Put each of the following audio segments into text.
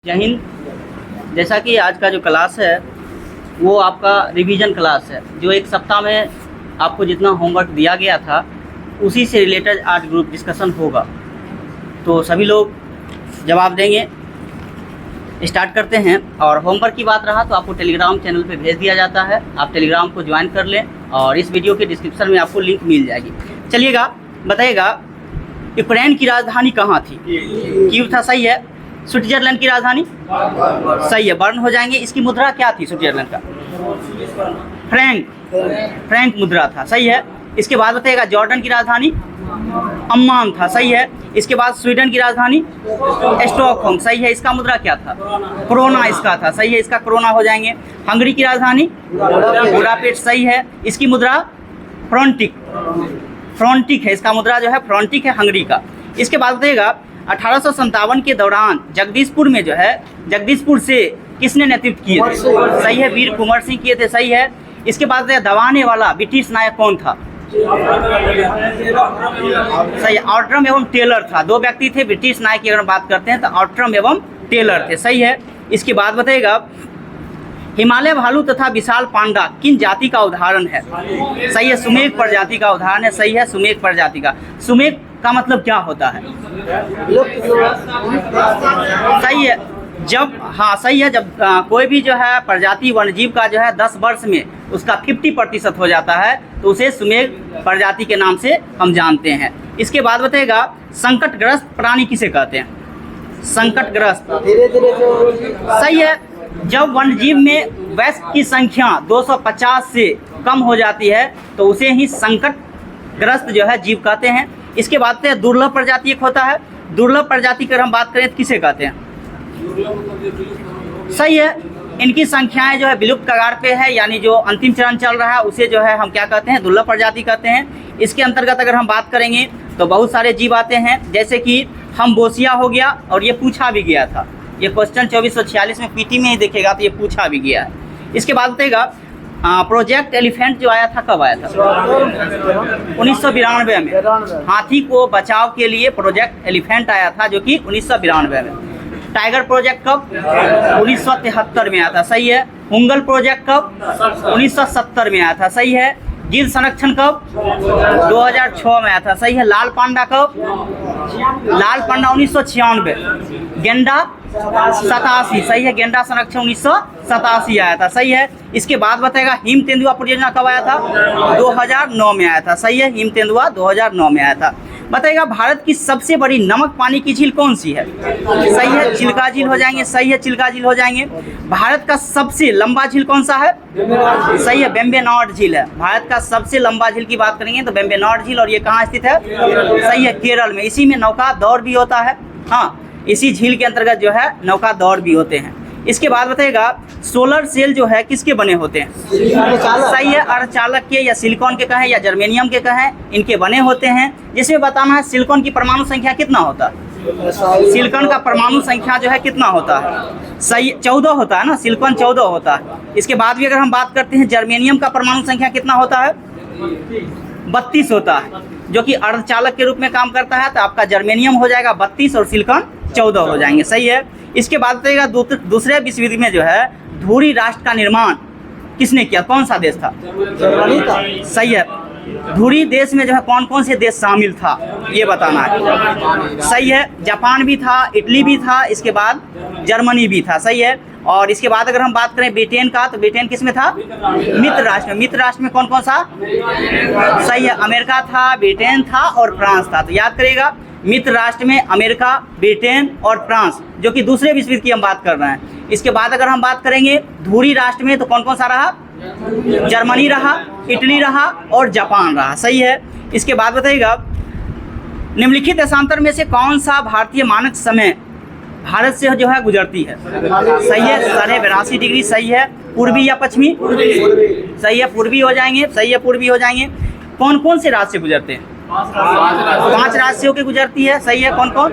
जय हिंद। जैसा कि आज का जो क्लास है वो आपका रिवीजन क्लास है, जो एक सप्ताह में आपको जितना होमवर्क दिया गया था उसी से रिलेटेड आज ग्रुप डिस्कशन होगा। तो सभी लोग जवाब देंगे। स्टार्ट करते हैं। और होमवर्क की बात रहा तो आपको टेलीग्राम चैनल पे भेज दिया जाता है, आप टेलीग्राम को ज्वाइन कर लें और इस वीडियो के डिस्क्रिप्शन में आपको लिंक मिल जाएगी। चलिएगा, बताइएगा यूक्रेन की राजधानी कहाँ थी? कीव था, सही है। स्विट्जरलैंड की राजधानी सही है, बर्न हो जाएंगे। इसकी मुद्रा क्या थी स्विट्जरलैंड का? फ्रैंक मुद्रा था, सही है। इसके बाद बताइएगा जॉर्डन की राजधानी अम्मान था, सही है। इसके बाद स्वीडन की राजधानी स्टॉकहोम, सही है। इसका मुद्रा क्या था? क्रोना इसका था, सही है। इसका क्रोना हो जाएंगे। हंगरी की राजधानी बुडापेस्ट, सही है। इसकी मुद्रा फ्रॉन्टिक है, इसका मुद्रा जो है फ्रॉन्टिक है हंगरी का। इसके बाद बताइएगा 1857 के दौरान जगदीशपुर से किसने नेतृत्व किए थे? सही है, वीर कुंवर सिंह किए थे, सही है। इसके बाद दबाने वाला ब्रिटिश नायक कौन था? सही है, ऑट्रम एवं टेलर था। दो व्यक्ति थे ब्रिटिश नायक की अगर बात करते हैं तो ऑट्रम एवं टेलर थे, सही है। इसके बाद बताइएगा हिमालय भालू तथा विशाल पांडा किन जाति का उदाहरण है? सही है, सुमेक प्रजाति का उदाहरण है, सही है। सुमेक प्रजाति का, सुमेक का मतलब क्या होता है? सही है, सही है। जब कोई भी जो है प्रजाति वन्यजीव का जो है 10 वर्ष में उसका 50% हो जाता है तो उसे सुमेक प्रजाति के नाम से हम जानते हैं। इसके बाद बताइएगा संकटग्रस्त प्राणी किसे कहते हैं? संकटग्रस्त, सही है। जब वन्यजीव में वयस्क की संख्या 250 से कम हो जाती है तो उसे ही संकटग्रस्त जो है जीव कहते हैं। इसके बाद दुर्लभ प्रजाति एक होता है। दुर्लभ प्रजाति की अगर हम बात करें तो किसे कहते हैं? सही है, इनकी संख्याएं जो है विलुप्त कगार पे है, यानी जो अंतिम चरण चल रहा है उसे जो है हम क्या कहते हैं? दुर्लभ प्रजाति कहते हैं। इसके अंतर्गत अगर हम बात करेंगे तो बहुत सारे जीव आते हैं, जैसे कि हमबोसिया हो गया, और ये पूछा भी गया था। ये क्वेश्चन 2446 में पीटी में ही देखेगा तो ये पूछा भी गया है। इसके बाद बताइएगा प्रोजेक्ट एलिफेंट जो आया था कब आया था? 1992 में। हाथी को बचाव के लिए प्रोजेक्ट एलिफेंट आया था जो कि 1992 में। टाइगर प्रोजेक्ट कब? 1973 में आया था, सही है। हुंगल प्रोजेक्ट कब? 1970 में आया था, सही है। गिर संरक्षण कब? 2006 में आया था, सही है। लाल पांडा कब? लाल पांडा 1996। गेंडा 87, सही है। गेंडा संरक्षण 1987 आया था, सही है। इसके बाद बताएगा हिम तेंदुआ परियोजना कब आया था? 2009 में आया था, सही है। हिम तेंदुआ 2009 में आया था। बताइएगा भारत की सबसे बड़ी नमक पानी की झील कौन सी है? सही है, चिल्का झील हो जाएंगे, सही है। चिल्का झील हो जाएंगे। भारत का सबसे लंबा झील कौन सा है? सही है, वेम्बनाड झील है। भारत का सबसे लंबा झील की बात करेंगे तो वेम्बनाड झील, और ये कहाँ स्थित है? सही है, केरल में। इसी में नौका दौड़ भी होता है। हाँ, इसी झील के अंतर्गत जो है नौका दौड़ भी होते हैं। इसके बाद बताइएगा सोलर सेल जो है किसके बने होते हैं? सही है, अर्धचालक के या सिलिकॉन के कहें या जर्मेनियम के कहें, इनके बने होते हैं। जिसमें बताना है सिलिकॉन की परमाणु संख्या कितना होता है? सिलिकॉन का परमाणु संख्या जो है कितना होता है? सही, 14 होता है ना, सिलिकॉन 14 होता है। इसके बाद भी अगर हम बात करते हैं जर्मेनियम का परमाणु संख्या कितना होता है? 32 होता है, जो कि अर्धचालक के रूप में काम करता है। तो आपका जर्मेनियम हो जाएगा 32 और सिलिकॉन 14 हो जाएंगे, सही है। इसके बाद बताइएगा दूसरे विश्व युद्ध में जो है धुरी राष्ट्र का निर्माण किसने किया? कौन सा देश था? जर्मनी था, सही है। धुरी देश में जो है कौन कौन से देश शामिल था ये बताना है, सही है। जापान भी था, इटली भी था, इसके बाद जर्मनी भी था, सही है। और इसके बाद अगर हम बात करें ब्रिटेन का तो ब्रिटेन किस में था? मित्र राष्ट्र में। मित्र राष्ट्र में कौन कौन सा? सही है, अमेरिका था, ब्रिटेन था और फ्रांस था। तो याद करिएगा मित्र राष्ट्र में अमेरिका, ब्रिटेन और फ्रांस, जो कि दूसरे विश्व युद्ध की हम बात कर रहे हैं। इसके बाद अगर हम बात करेंगे धुरी राष्ट्र में तो कौन कौन सा रहा? जर्मनी रहा, इटली रहा और जापान रहा, सही है। इसके बाद बताइएगा निम्नलिखित देशांतर में से कौन सा भारतीय मानक समय भारत से जो है गुजरती है? सही है, 82.5 डिग्री, सही है। पूर्वी या पश्चिमी? सही है, पूर्वी हो जाएंगे, सही है, पूर्वी हो जाएंगे। कौन कौन से राज्य से गुजरते हैं? 5 राज्यों के गुजरती है, सही है। कौन कौन?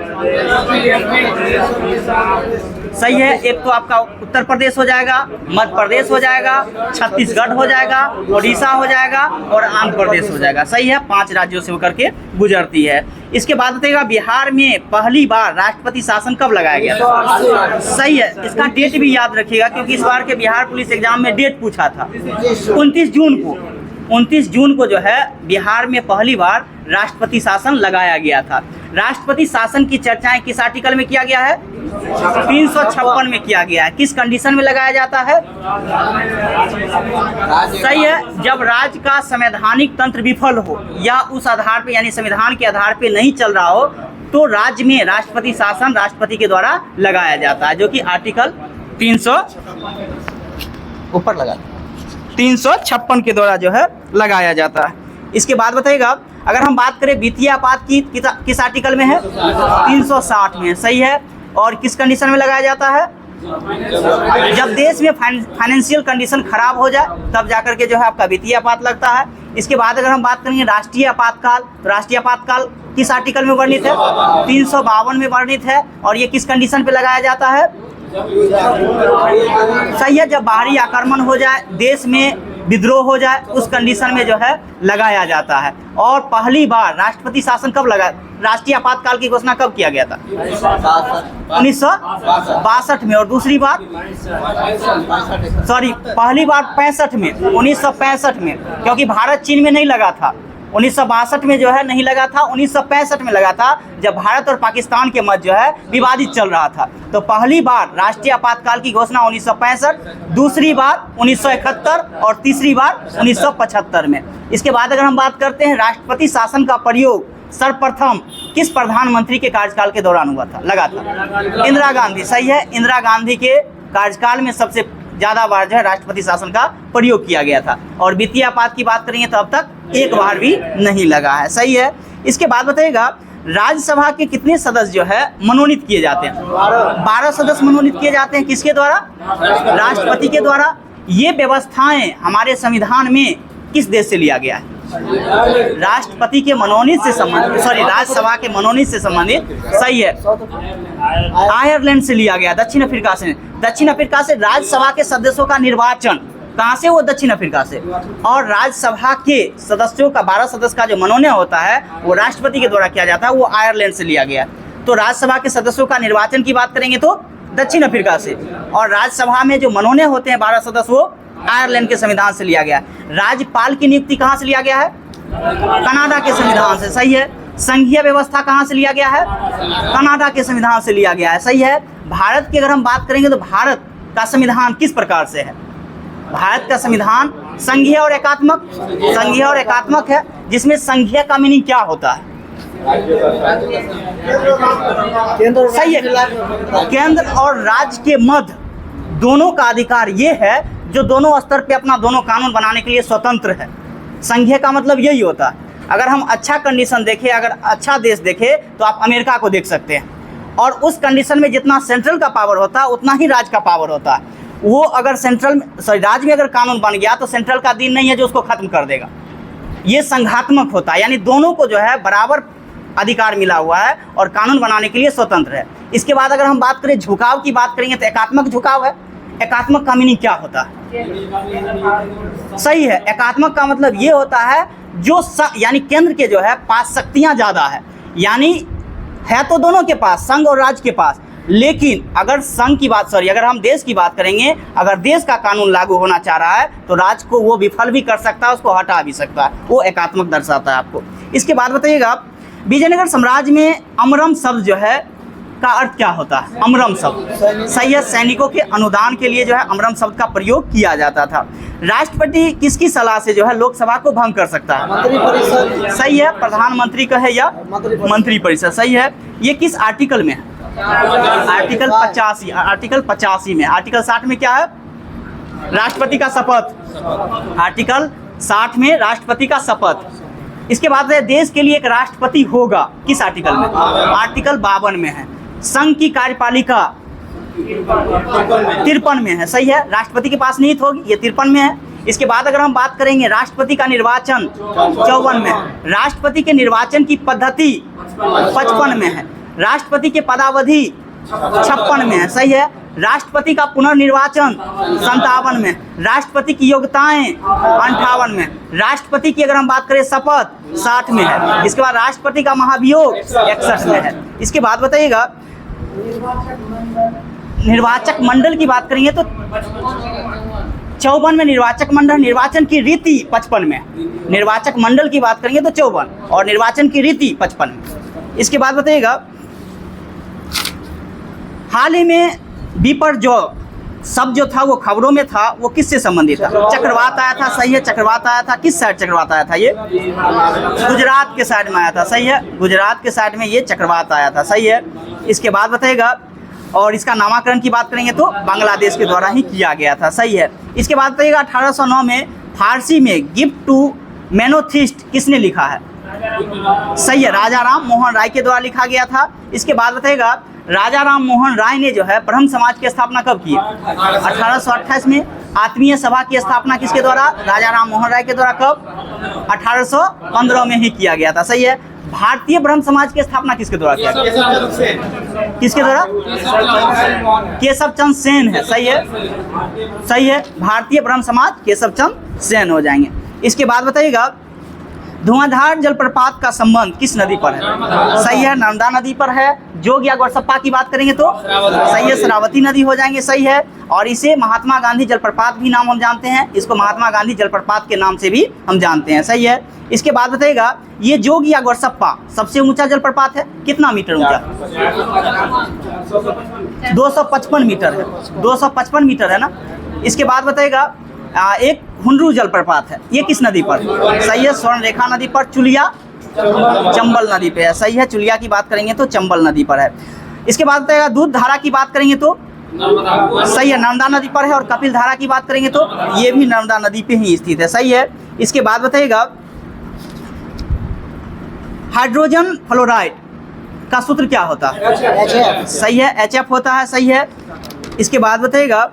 सही है, एक तो आपका उत्तर प्रदेश हो जाएगा, मध्य प्रदेश हो जाएगा, छत्तीसगढ़ हो जाएगा, उड़ीसा हो जाएगा और आंध्र प्रदेश हो जाएगा, सही है। 5 राज्यों से होकर के गुजरती है। इसके बाद बताइएगा बिहार में पहली बार राष्ट्रपति शासन कब लगाया गया था? सही है, इसका डेट भी याद रखिएगा क्योंकि इस बार के बिहार पुलिस एग्जाम में डेट पूछा था। 29 जून को जो है बिहार में पहली बार राष्ट्रपति शासन लगाया गया था। राष्ट्रपति शासन की चर्चाएं किस आर्टिकल में किया गया है? 356 में किया गया है। किस कंडीशन में लगाया जाता है? सही है, जब राज्य का संवैधानिक तंत्र विफल हो या उस आधार पे यानी संविधान के आधार पे नहीं चल रहा हो तो राज्य में राष्ट्रपति शासन राष्ट्रपति के द्वारा लगाया जाता है, जो कि आर्टिकल 356 के द्वारा जो है लगाया जाता है। इसके बाद बताइएगा अगर हम बात करें वित्तीय आपात की किस आर्टिकल में है? 360 में। सही है, और किस कंडीशन में लगाया जाता है? जब देश में फाइनेंशियल कंडीशन खराब हो जाए तब जाकर के जो है आपका वित्तीय आपात लगता है। इसके बाद अगर हम बात करेंगे राष्ट्रीय आपातकाल, तो राष्ट्रीय आपातकाल किस आर्टिकल में वर्णित है? 352 में वर्णित है। और ये किस कंडीशन पे लगाया जाता है? सही है, जब बाहरी आक्रमण हो जाए, देश में विद्रोह हो जाए, उस कंडीशन में जो है लगाया जाता है। और पहली बार राष्ट्रपति शासन कब लगा, राष्ट्रीय आपातकाल की घोषणा कब किया गया था? 1962 में। और दूसरी बार पहली बार 65 में, 1965 में, क्योंकि भारत चीन में नहीं लगा था। 1962 में जो है नहीं लगा था, 1965 में लगा था जब भारत और पाकिस्तान के मध्य जो है विवादित चल रहा था। तो पहली बार राष्ट्रीय आपातकाल की घोषणा 1965, दूसरी बार 1971 और तीसरी बार 1975 में। इसके बाद अगर हम बात करते हैं राष्ट्रपति शासन का प्रयोग सर्वप्रथम किस प्रधानमंत्री के कार्यकाल के दौरान हुआ था, लगा था? इंदिरा गांधी। सही है, इंदिरा गांधी के कार्यकाल में सबसे ज़्यादा बार जो है राष्ट्रपति शासन का प्रयोग किया गया था। और वित्तीय आपात की बात करेंगे तो अब तक एक बार भी नहीं लगा है। सही है, इसके बाद बताइएगा राज्यसभा के कितने सदस्य जो है मनोनीत किए जाते हैं? 12 सदस्य मनोनीत किए जाते हैं। किसके द्वारा? राष्ट्रपति के द्वारा। ये व्यवस्थाएं हमारे संविधान में किस देश से लिया गया है? राष्ट्रपति के मनोनीत से संबंधित, राज्यसभा के मनोनीत से संबंधित। सही है, आयरलैंड से लिया गया, दक्षिण अफ्रीका से। दक्षिण अफ्रीका से राज्यसभा के सदस्यों का निर्वाचन कहाँ से? वो दक्षिण अफ्रीका से। और राज्यसभा के सदस्यों का 12 सदस्य का जो मनोनयन होता है वो राष्ट्रपति के द्वारा किया जाता है, वो आयरलैंड से लिया गया। तो राज्यसभा के सदस्यों का निर्वाचन की बात करेंगे तो दक्षिण अफ्रीका से। और राज्यसभा में जो मनोनयन होते हैं 12 सदस्य वो आयरलैंड के संविधान से लिया गया। राज्यपाल की नियुक्ति कहाँ से लिया गया है? कनाडा के संविधान से। सही है, संघीय व्यवस्था कहाँ से लिया गया है? कनाडा के संविधान से लिया गया है। सही है, भारत की अगर हम बात करेंगे तो भारत का संविधान किस प्रकार से है? भारत का संविधान संघीय और एकात्मक, संघीय और एकात्मक है, जिसमें संघीय का मीनिंग क्या होता है? सही है, केंद्र और राज्य के मध्य दोनों का अधिकार ये है जो दोनों स्तर पे अपना दोनों कानून बनाने के लिए स्वतंत्र है। संघीय का मतलब यही होता है। अगर हम अच्छा कंडीशन देखें, अगर अच्छा देश देखें तो आप अमेरिका को देख सकते हैं। और उस कंडीशन में जितना सेंट्रल का पावर होता है उतना ही राज्य का पावर होता है। वो अगर राज्य में अगर कानून बन गया तो सेंट्रल का दिन नहीं है जो उसको खत्म कर देगा। ये संघात्मक होता है, यानी दोनों को जो है बराबर अधिकार मिला हुआ है और कानून बनाने के लिए स्वतंत्र है। इसके बाद अगर हम बात करें झुकाव की बात करेंगे तो एकात्मक झुकाव है। एकात्मक का मीनिंग क्या होता है? सही है, एकात्मक का मतलब ये होता है जो यानी केंद्र के जो है पास शक्तियाँ ज़्यादा है, यानी है तो दोनों के पास, संघ और राज्य के पास, लेकिन अगर संघ की बात अगर हम देश की बात करेंगे, अगर देश का कानून लागू होना चाह रहा है तो राज्य को वो विफल भी कर सकता है, उसको हटा भी सकता है। वो एकात्मक दर्शाता है आपको। इसके बाद बताइएगा विजयनगर साम्राज्य में अमरम शब्द जो है का अर्थ क्या होता है? अमरम शब्द। सही है, सैनिकों के अनुदान के लिए जो है अमरम शब्द का प्रयोग किया जाता था। राष्ट्रपति किसकी सलाह से जो है लोकसभा को भंग कर सकता है? मंत्रिपरिषद। सही है, प्रधानमंत्री का है या मंत्रिपरिषद। सही है, ये किस आर्टिकल में है? आर्टिकल 85। आर्टिकल 85 में। आर्टिकल 60 में क्या है? राष्ट्रपति का शपथ। आर्टिकल 60 में राष्ट्रपति का शपथ। इसके बाद देश के लिए एक राष्ट्रपति होगा, किस आर्टिकल में? आर्टिकल 52 में है। संघ की कार्यपालिका 53 में है। सही है, राष्ट्रपति के पास निहित होगी, ये 53 में है। इसके बाद अगर हम बात करेंगे राष्ट्रपति का निर्वाचन 54 में है। राष्ट्रपति के निर्वाचन की पद्धति 55 में है। राष्ट्रपति के पदावधि 56 में है। सही है, राष्ट्रपति का पुनर्निर्वाचन 57 में, राष्ट्रपति की योग्यताएं 58 में, राष्ट्रपति की अगर हम बात करें शपथ 60 में है। इसके बाद राष्ट्रपति का महाभियोग 61 में है। इसके बाद बताइएगा निर्वाचक मंडल की बात करेंगे तो 54 में निर्वाचक मंडल, निर्वाचन की रीति 55 में, निर्वाचक मंडल की बात करेंगे तो 54 और निर्वाचन की रीति 55 में। इसके बाद बताइएगा हाल ही में बीपर जो शब्द जो था वो खबरों में था, वो किससे संबंधित था? चक्रवात आया था, सही है। चक्रवात आया था, किस साइड चक्रवात आया था? ये गुजरात के साइड में आया था, सही है। गुजरात के साइड में ये चक्रवात आया था, सही है। इसके बाद बताइएगा और इसका नामकरण की बात करेंगे तो बांग्लादेश के द्वारा ही किया गया था, सही है। इसके बाद बताइएगा 1809 में फारसी में गिफ्ट टू मैनोथिस्ट किसने लिखा है? सही है, राजा राम मोहन राय के द्वारा लिखा गया था। इसके बाद बताइएगा राजा राम मोहन राय ने जो है ब्रह्म समाज की स्थापना कब की? 1828 में। आत्मीय सभा की स्थापना किसके द्वारा? राजा राम मोहन राय के द्वारा। कब? 1815 में ही किया गया था, सही है। भारतीय ब्रह्म समाज की स्थापना किसके द्वारा किया गया? किसके द्वारा? केशव चंद्र सेन है, सही है, सही है। भारतीय ब्रह्म समाज केशव चंद्र सेन हो जाएंगे। इसके बाद बताइएगा धुआंधार जलप्रपात का संबंध किस नदी पर है? सही है, नर्मदा नदी पर है। जोग या गोरसप्पा की बात करेंगे तो सही है, शरावती नदी हो जाएंगे, सही है। और इसे महात्मा गांधी जलप्रपात भी नाम हम जानते हैं, इसको महात्मा गांधी जलप्रपात के नाम से भी हम जानते हैं, सही है। इसके बाद बताइएगा ये जोग या गोरसप्पा सबसे ऊंचा जलप्रपात है, कितना मीटर ऊंचा? 255 मीटर है, 255 मीटर है ना। इसके बाद बताइएगा एक हुंडरू जलप्रपात है, ये किस नदी पर? सही है, स्वर्णरेखा नदी पर। चुलिया चंबल नदी पे है, सही है। चुलिया की बात करेंगे तो चंबल नदी पर है। इसके बाद बताइएगा दूध धारा की बात करेंगे तो सही है, नर्मदा नदी पर है। और कपिल धारा की बात करेंगे तो ये भी नर्मदा नदी पे ही स्थित है, सही है। इसके बाद बताइएगा हाइड्रोजन फ्लोराइड का सूत्र क्या होता है? सही है, HF होता है, सही है। इसके बाद बताइएगा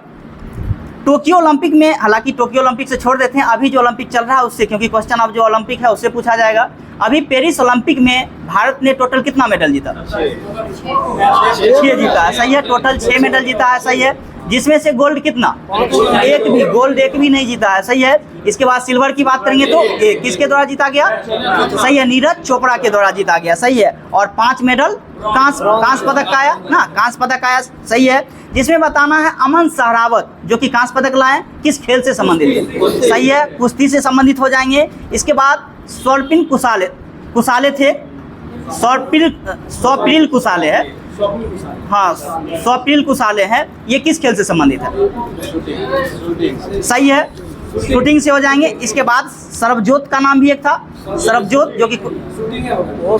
टोक्यो ओलंपिक में, हालांकि टोक्यो ओलंपिक से छोड़ देते हैं, अभी जो ओलंपिक चल रहा है उससे, क्योंकि क्वेश्चन अब जो ओलंपिक है उससे पूछा जाएगा। अभी पेरिस ओलंपिक में भारत ने टोटल कितना मेडल जीता? 6 जीता है, सही है। टोटल 6 मेडल जीता है, सही है। जिसमें से गोल्ड कितना? एक भी, गोल्ड एक भी नहीं जीता है, सही है। इसके बाद सिल्वर की बात करेंगे तो किसके द्वारा जीता गया? सही है, नीरज चोपड़ा के द्वारा जीता गया, सही है। और 5 मेडल कांस्य पदक का आया ना, कांस्य पदक आया, सही है। जिसमें बताना है अमन सहरावत जो कि कांस्य पदक लाए किस खेल से संबंधित है? सही है, कुश्ती से संबंधित हो जाएंगे। इसके बाद स्वप्निल कुसाले थे, स्वप्निल कुसाले है, हाँ स्वप्निल कुसाले हैं, ये किस खेल से संबंधित है? सही है, शूटिंग से हो जाएंगे। इसके बाद सर्वजोत का नाम भी एक था, सर्वजोत जो कि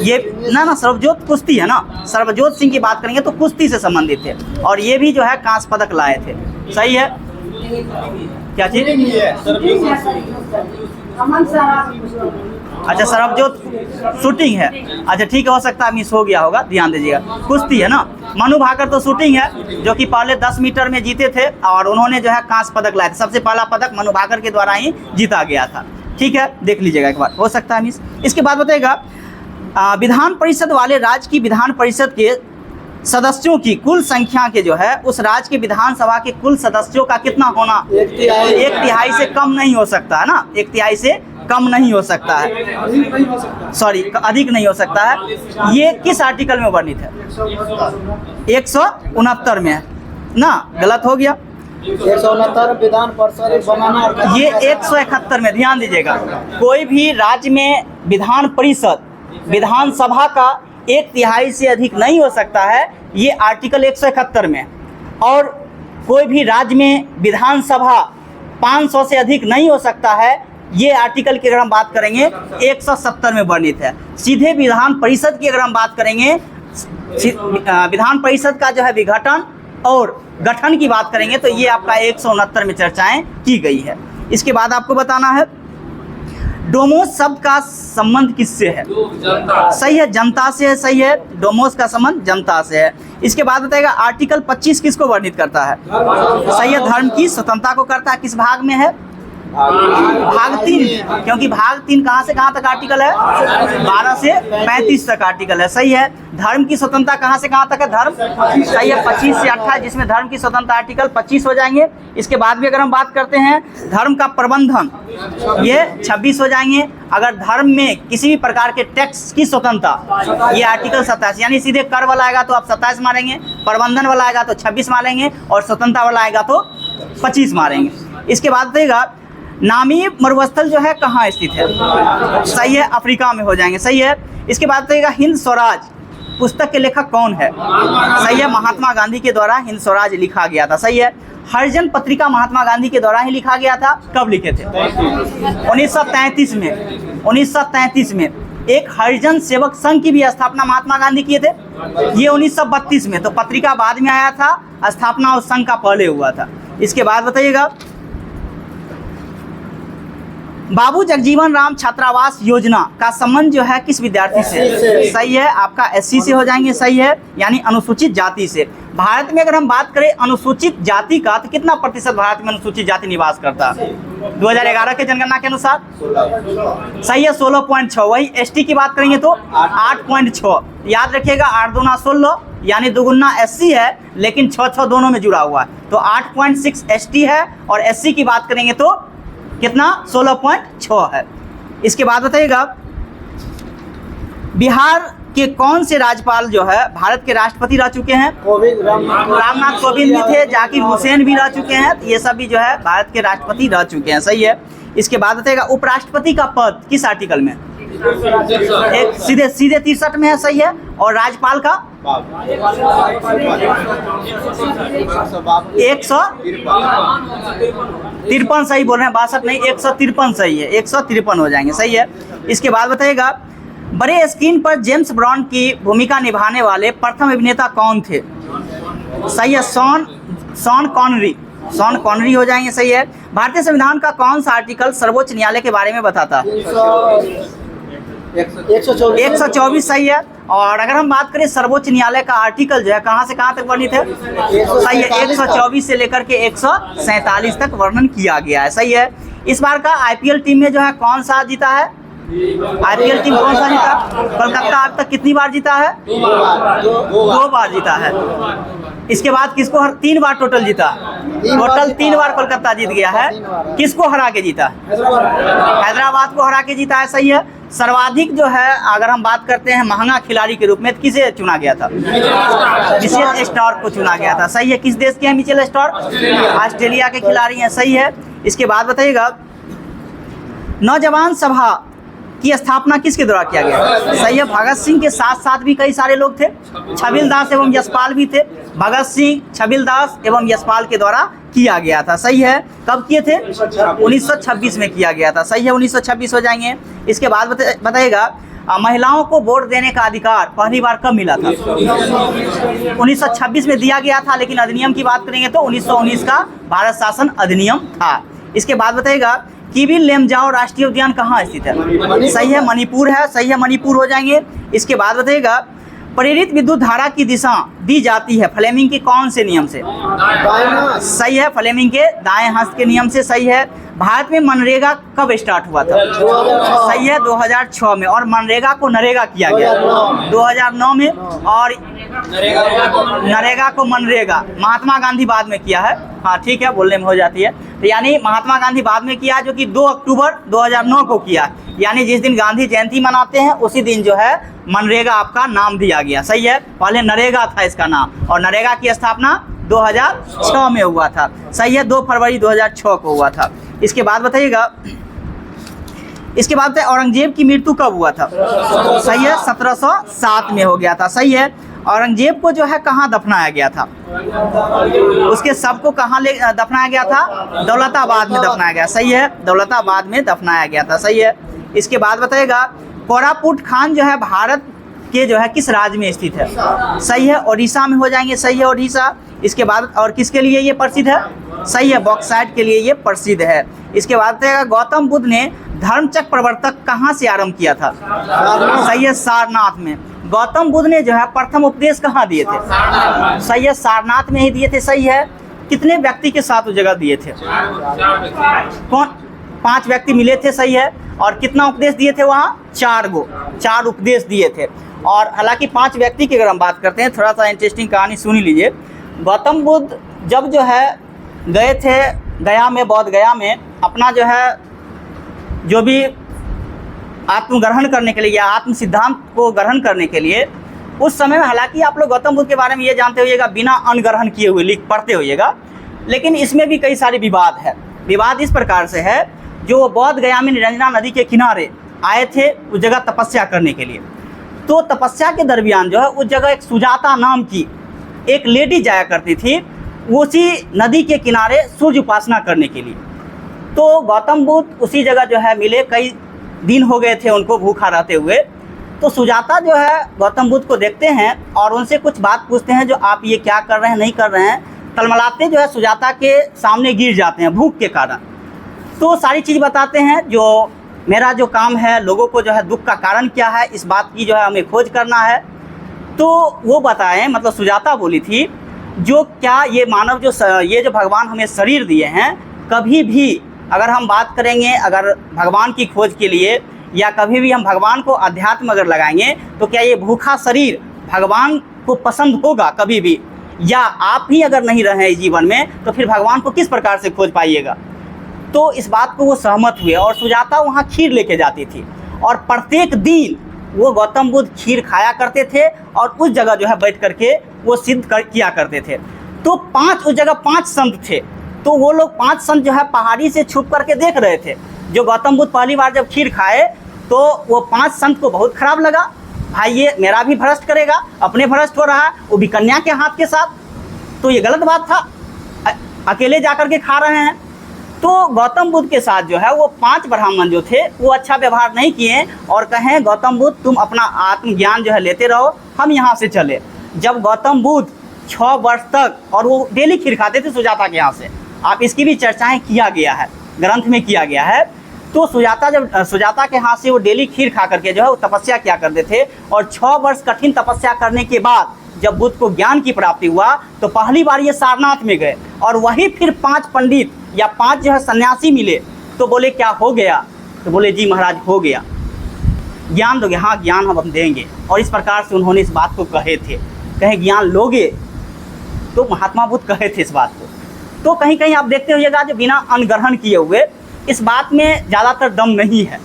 ये ना सर्वजोत कुश्ती है ना, सर्वजोत सिंह की बात करेंगे तो कुश्ती से संबंधित थे और ये भी जो है कांस्य पदक लाए थे, सही है। क्या चीज? अच्छा, सर्वजोत शूटिंग है, अच्छा ठीक है, हो सकता है मिस हो गया होगा, ध्यान दीजिएगा। कुश्ती है ना। मनु भाकर तो शूटिंग है जो कि पहले 10 मीटर में जीते थे और उन्होंने जो है कांस्य पदक लाया था। सबसे पहला पदक मनु भाकर के द्वारा ही जीता गया था, ठीक है, देख लीजिएगा एक बार, हो सकता है मिस। इसके बाद बताइएगा विधान परिषद वाले राज्य की विधान परिषद के सदस्यों की कुल संख्या के जो है उस राज्य के विधानसभा के कुल सदस्यों का कितना होना? 1/3 से कम नहीं हो सकता है ना, 1/3 से कम नहीं हो सकता है, सॉरी अधिक नहीं हो सकता है। ये किस आर्टिकल में वर्णित है? 169 में है ना, गलत हो गया। 169 विधान परिषद बनाना, ये 171 में, ध्यान दीजिएगा। कोई भी राज्य में विधान परिषद विधानसभा का 1/3 से अधिक नहीं हो सकता है, ये आर्टिकल 171 में। और कोई भी राज्य में विधानसभा 500 से अधिक नहीं हो सकता है, ये आर्टिकल की अगर हम बात करेंगे 170 में वर्णित है। सीधे विधान परिषद की अगर हम बात करेंगे, विधान परिषद का जो है विघटन और गठन की बात करेंगे तो ये आपका 169 में चर्चाएं की गई है। इसके बाद आपको बताना है डोमोस शब्द का संबंध किससे है? सही है, जनता से है, सही है, डोमोस का संबंध जनता से है। इसके बाद बताएगा आर्टिकल 25 किसको वर्णित करता है? सही है, धर्म की स्वतंत्रता को करता है। किस भाग में है? भाग 3, क्योंकि भाग 3 कहाँ से कहाँ तक आर्टिकल है? 12 से 35 तक आर्टिकल है। सही है। धर्म की स्वतंत्रता कहाँ से कहाँ तक है? धर्म, सही है, 25 से 28, जिसमें धर्म की स्वतंत्रता आर्टिकल 25 हो जाएंगे। इसके बाद भी अगर हम बात करते हैं धर्म का प्रबंधन, ये 26 हो जाएंगे। अगर धर्म में किसी भी प्रकार के टैक्स की स्वतंत्रता, ये आर्टिकल 27, यानी सीधे कर वाला आएगा तो आप 27 मारेंगे, प्रबंधन वाला आएगा तो 26 मारेंगे, और स्वतंत्रता वाला आएगा तो 25 मारेंगे। इसके बाद देगा नामी मरुस्थल जो है कहाँ स्थित है? सही है, अफ्रीका में हो जाएंगे। सही है। इसके बाद देगा हिंद स्वराज पुस्तक के लेखक कौन है? सही है, महात्मा गांधी के द्वारा हिंद स्वराज लिखा गया था। सही है। हरिजन पत्रिका महात्मा गांधी के द्वारा ही लिखा गया था। कब लिखे थे? 1933 में। 1933 में। एक हरिजन सेवक संघ की भी स्थापना महात्मा गांधी किए थे, ये 1932 में। तो पत्रिका बाद में आया था, स्थापना उस संघ का पहले हुआ था। इसके बाद बताइएगा बाबू जगजीवन राम छात्रावास योजना का संबंध जो है किस विद्यार्थी से? सही है, आपका SC से हो जाएंगे। सही है, यानी अनुसूचित जाति से। भारत में अगर हम बात करें अनुसूचित जाति का, तो कितना प्रतिशत भारत में अनुसूचित जाति निवास करता है? 2011 के जनगणना के अनुसार सही है, 16.6। वही ST की बात करेंगे तो 8.6। याद रखिएगा, 8 दूना 16, यानी दुगुना SC है, लेकिन 6 दोनों में जुड़ा हुआ है। तो 8.6 ST है, और SC की बात करेंगे तो कितना? 16.6 है। इसके बाद बताइएगा बिहार के कौन से राज्यपाल जो है भारत के राष्ट्रपति रह चुके हैं? रामनाथ कोविंद भी थे, जाकिर हुसैन भी रह चुके हैं। ये सब भी जो है भारत के राष्ट्रपति रह चुके हैं। सही है। इसके बाद बताइएगा उपराष्ट्रपति का पद किस आर्टिकल में? एक सीधे 63 में है। सही है। और राज्यपाल का 153, सही बोल रहे हैं, 62 नहीं, 153 सही है, 153 हो जाएंगे। सही है। इसके बाद बताइएगा बड़े स्क्रीन पर जेम्स बॉन्ड की भूमिका निभाने वाले प्रथम अभिनेता कौन थे? सही है, शॉन कॉनरी हो जाएंगे। सही है। भारतीय संविधान का कौन सा आर्टिकल सर्वोच्च न्यायालय के बारे में बताता है? 124 सही है। और अगर हम बात करें सर्वोच्च न्यायालय का आर्टिकल जो है कहाँ से कहाँ तक वर्णित है? सही है, 124 से लेकर के 147 तक वर्णन किया गया है। सही है। इस बार का IPL टीम में जो है कौन सा जीता है? IPL टीम कौन सा जीता? कोलकाता अब तक कितनी बार जीता है? 2 बार जीता है। इसके बाद किसको 3 बार टोटल जीता? टोटल 3 बार कोलकाता जीत गया है। किसको हरा के जीता? हैदराबाद को हरा के जीता है। सही है। सर्वाधिक जो है अगर हम बात करते हैं महंगा खिलाड़ी के रूप में, किसे चुना गया था? मिचेल स्टार्क को चुना गया था। सही है। किस देश के हैं मिचेल स्टार्क? ऑस्ट्रेलिया के खिलाड़ी हैं। सही है। इसके बाद बताइएगा नौजवान सभा की स्थापना किसके द्वारा किया गया? सही है। भगत सिंह के साथ साथ भी कई सारे लोग थे, छबिलदास एवं यशपाल भी थे। भगत सिंह, छबिलदास एवं यशपाल के द्वारा किया गया था। सही है। कब किए थे? 1926 में किया गया था। सही है, 1926 हो जाएंगे। इसके बाद बताइएगा महिलाओं को वोट देने का अधिकार पहली बार कब मिला था? 1926 में दिया गया था, लेकिन अधिनियम की बात करेंगे तो 1919 का भारत शासन अधिनियम था। इसके बाद बताइएगा किबिन लेमजाओ राष्ट्रीय उद्यान कहाँ स्थित है? सही है, मणिपुर है। सही है, मणिपुर हो जाएंगे। इसके बाद बताइएगा प्रेरित विद्युत धारा की दिशा दी जाती है फ्लेमिंग के कौन से नियम से? सही है, फ्लेमिंग के दाएं हस्त के नियम से। सही है। भारत में मनरेगा कब स्टार्ट हुआ था? सही है, 2006 में। और मनरेगा को नरेगा किया गया 2009 में, और नरेगा को मनरेगा महात्मा गांधी बाद में किया है। हाँ ठीक है, बोलने में हो जाती है। तो यानी महात्मा गांधी बाद में किया, जो कि 2 अक्टूबर 2009 को किया। यानी जिस दिन गांधी जयंती मनाते हैं उसी दिन जो है मनरेगा आपका नाम दिया गया। सही है। पहले नरेगा था इसका नाम, और नरेगा की स्थापना 2006 में हुआ था। सही है, 2 फरवरी 2006 को हुआ था। इसके बाद बताइएगा औरंगजेब की मृत्यु कब हुआ था? सही है, 1707 में हो गया था। सही है। औरंगजेब को जो है कहाँ दफनाया गया था? उसके शव को कहाँ दफनाया गया था? दौलताबाद में दफनाया गया। सही है, दौलताबाद में दफनाया गया था। सही है। इसके बाद बताइएगा कोरापुट खान जो है भारत के जो है किस राज्य में स्थित है? सही है, ओडिशा में हो जाएंगे। सही है, ओडिशा। इसके बाद और किसके लिए ये प्रसिद्ध है? सही है, बॉक्साइट के लिए ये प्रसिद्ध है। इसके बाद बताइएगा गौतम बुद्ध ने धर्मचक्र प्रवर्तक कहाँ से आरंभ किया था? सही है, सारनाथ में। गौतम बुद्ध ने जो है प्रथम उपदेश कहाँ दिए थे? सही है, सारनाथ में ही दिए थे। सही है। कितने व्यक्ति के साथ उस जगह दिए थे? कौन? 5 व्यक्ति मिले थे, सही है। और कितना उपदेश दिए थे वहाँ? 4 उपदेश दिए थे। और हालांकि 5 व्यक्ति की अगर हम बात करते हैं, थोड़ा सा इंटरेस्टिंग कहानी सुन लीजिए। गौतम बुद्ध जब जो है गए थे गया में, बौद्ध गया में, अपना जो है जो भी आत्मग्रहण करने के लिए या आत्म सिद्धांत को ग्रहण करने के लिए, उस समय में, हालांकि आप लोग गौतम बुद्ध के बारे में ये जानते होइएगा बिना अन्न ग्रहण किए हुए, लिख पढ़ते होइएगा, लेकिन इसमें भी कई सारे विवाद है। विवाद इस प्रकार से है, जो बौद्ध गया में निरंजना नदी के किनारे आए थे उस जगह तपस्या करने के लिए, तो तपस्या के दरमियान जो है उस जगह एक सुजाता नाम की एक लेडी जाया करती थी, उसी नदी के किनारे सूर्य उपासना करने के लिए। तो गौतम बुद्ध उसी जगह जो है मिले, कई दिन हो गए थे उनको भूखा रहते हुए। तो सुजाता जो है गौतम बुद्ध को देखते हैं और उनसे कुछ बात पूछते हैं, जो आप ये क्या कर रहे हैं, नहीं कर रहे हैं। तलमलाते जो है सुजाता के सामने गिर जाते हैं भूख के कारण। तो सारी चीज़ बताते हैं, जो मेरा जो काम है, लोगों को जो है दुख का कारण क्या है, इस बात की जो है हमें खोज करना है। तो वो बताएं, मतलब सुजाता बोली थी, जो क्या ये मानव ये जो भगवान हमें शरीर दिए हैं, कभी भी अगर हम बात करेंगे अगर भगवान की खोज के लिए, या कभी भी हम भगवान को अध्यात्म अगर लगाएंगे, तो क्या ये भूखा शरीर भगवान को पसंद होगा कभी भी? या आप ही अगर नहीं रहे इस जीवन में, तो फिर भगवान को किस प्रकार से खोज पाइएगा? तो इस बात को वो सहमत हुए और सुजाता वहाँ खीर लेके जाती थी, और प्रत्येक दिन वो गौतम बुद्ध खीर खाया करते थे और उस जगह जो है बैठ करके वो किया करते थे। तो उस जगह 5 संत थे, तो वो लोग 5 संत जो है पहाड़ी से छुप करके देख रहे थे। जो गौतम बुद्ध पहली बार जब खीर खाए, तो वो 5 संत को बहुत खराब लगा, भाई ये मेरा भी भ्रष्ट करेगा, अपने भ्रष्ट हो रहा है, वो भी कन्या के हाथ के साथ, तो ये गलत बात था, अकेले जाकर के खा रहे हैं। तो गौतम बुद्ध के साथ जो है वो 5 ब्राह्मण जो थे वो अच्छा व्यवहार नहीं किए और कहें, गौतम बुद्ध तुम अपना आत्मज्ञान जो है लेते रहो, हम यहाँ से चले। जब गौतम बुद्ध 6 वर्ष तक, और वो डेली खीर खाते थे सुजाता के यहाँ से, आप इसकी भी चर्चाएं किया गया है, ग्रंथ में किया गया है। तो सुजाता के हाथ से वो डेली खीर खा करके जो है वो तपस्या किया करते थे। और 6 वर्ष कठिन तपस्या करने के बाद जब बुद्ध को ज्ञान की प्राप्ति हुआ, तो पहली बार ये सारनाथ में गए, और वहीं फिर 5 पंडित या 5 जो है सन्यासी मिले। तो बोले क्या हो गया? तो बोले जी महाराज हो गया, ज्ञान दोगे? हाँ ज्ञान हम देंगे। और इस प्रकार से उन्होंने इस बात को कहे थे, कहे ज्ञान लोगे? तो महात्मा बुद्ध कहे थे इस बात को। तो कहीं कहीं आप देखते होइएगा जो बिना अन्न ग्रहण किए हुए, इस बात में ज़्यादातर दम नहीं है।